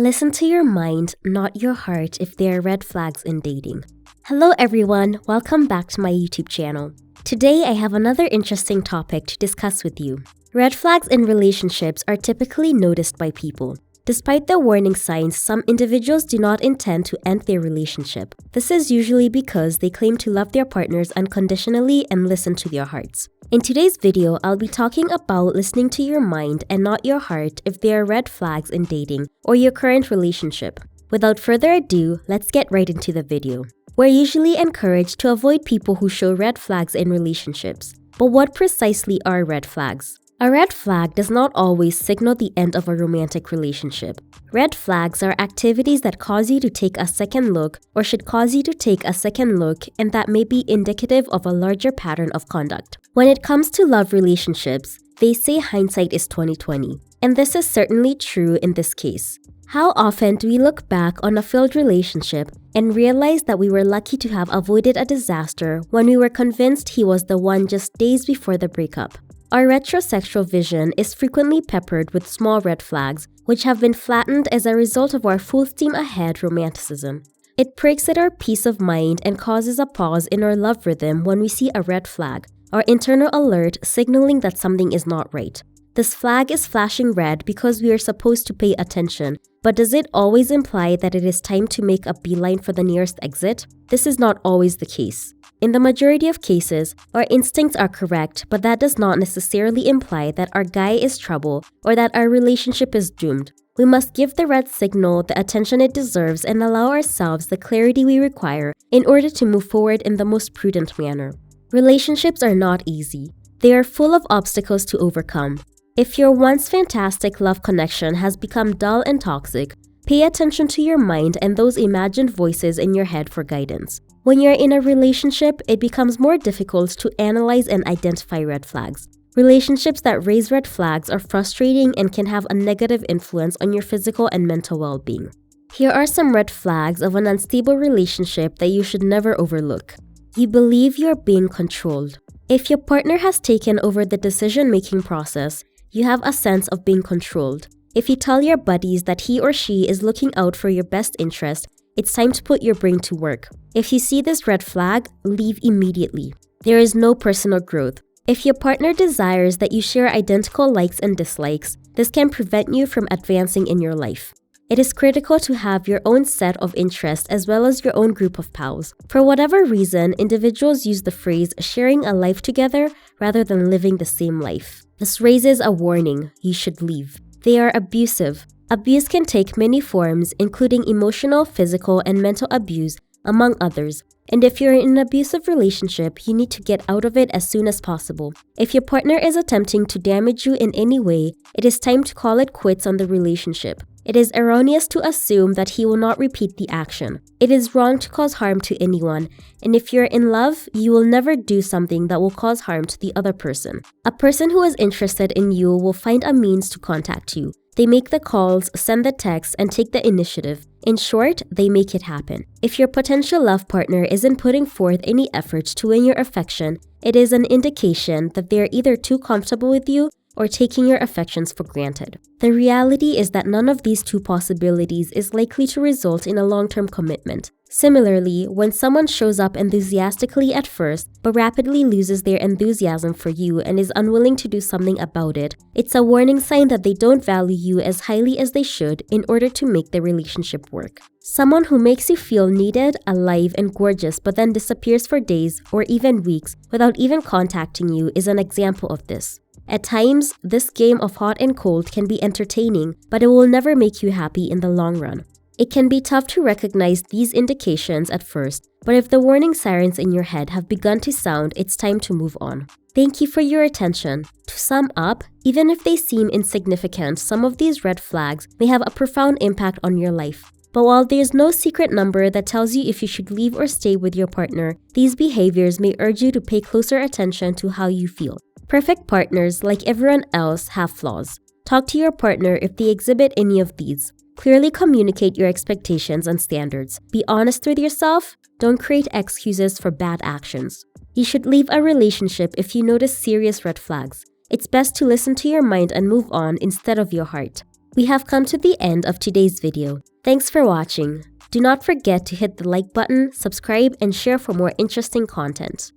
Listen to your mind, not your heart, if there are red flags in dating. Hello everyone, welcome back to my YouTube channel. Today I have another interesting topic to discuss with you. Red flags in relationships are typically noticed by people. Despite the warning signs, some individuals do not intend to end their relationship. This is usually because they claim to love their partners unconditionally and listen to their hearts. In today's video, I'll be talking about listening to your mind and not your heart if there are red flags in dating or your current relationship. Without further ado, let's get right into the video. We're usually encouraged to avoid people who show red flags in relationships. But what precisely are red flags? A red flag does not always signal the end of a romantic relationship. Red flags are activities that cause you to take a second look or should cause you to take a second look, and that may be indicative of a larger pattern of conduct. When it comes to love relationships, they say hindsight is 20/20, and this is certainly true in this case. How often do we look back on a failed relationship and realize that we were lucky to have avoided a disaster when we were convinced he was the one just days before the breakup? Our retrosexual vision is frequently peppered with small red flags, which have been flattened as a result of our full steam ahead romanticism. It breaks at our peace of mind and causes a pause in our love rhythm when we see a red flag, our internal alert signaling that something is not right. This flag is flashing red because we are supposed to pay attention, but does it always imply that it is time to make a beeline for the nearest exit? This is not always the case. In the majority of cases, our instincts are correct, but that does not necessarily imply that our guy is trouble or that our relationship is doomed. We must give the red signal the attention it deserves and allow ourselves the clarity we require in order to move forward in the most prudent manner. Relationships are not easy. They are full of obstacles to overcome. If your once fantastic love connection has become dull and toxic, pay attention to your mind and those imagined voices in your head for guidance. When you're in a relationship, it becomes more difficult to analyze and identify red flags. Relationships that raise red flags are frustrating and can have a negative influence on your physical and mental well-being. Here are some red flags of an unstable relationship that you should never overlook. You believe you're being controlled. If your partner has taken over the decision-making process, you have a sense of being controlled. If you tell your buddies that he or she is looking out for your best interest, it's time to put your brain to work. If you see this red flag, leave immediately. There is no personal growth. If your partner desires that you share identical likes and dislikes, this can prevent you from advancing in your life. It is critical to have your own set of interests as well as your own group of pals. For whatever reason, individuals use the phrase sharing a life together rather than living the same life. This raises a warning: you should leave. They are abusive. Abuse can take many forms, including emotional, physical, and mental abuse, among others. And if you're in an abusive relationship, you need to get out of it as soon as possible. If your partner is attempting to damage you in any way, it is time to call it quits on the relationship. It is erroneous to assume that he will not repeat the action. It is wrong to cause harm to anyone, and if you're in love, you will never do something that will cause harm to the other person. A person who is interested in you will find a means to contact you. They make the calls, send the texts, and take the initiative. In short, they make it happen. If your potential love partner isn't putting forth any efforts to win your affection, it is an indication that they are either too comfortable with you or taking your affections for granted. The reality is that none of these two possibilities is likely to result in a long-term commitment. Similarly, when someone shows up enthusiastically at first but rapidly loses their enthusiasm for you and is unwilling to do something about it, it's a warning sign that they don't value you as highly as they should in order to make the relationship work. Someone who makes you feel needed, alive, and gorgeous but then disappears for days or even weeks without even contacting you is an example of this. At times, this game of hot and cold can be entertaining, but it will never make you happy in the long run. It can be tough to recognize these indications at first, but if the warning sirens in your head have begun to sound, it's time to move on. Thank you for your attention. To sum up, even if they seem insignificant, some of these red flags may have a profound impact on your life. But while there's no secret number that tells you if you should leave or stay with your partner, these behaviors may urge you to pay closer attention to how you feel. Perfect partners, like everyone else, have flaws. Talk to your partner if they exhibit any of these. Clearly communicate your expectations and standards. Be honest with yourself. Don't create excuses for bad actions. You should leave a relationship if you notice serious red flags. It's best to listen to your mind and move on instead of your heart. We have come to the end of today's video. Thanks for watching. Do not forget to hit the like button, subscribe, and share for more interesting content.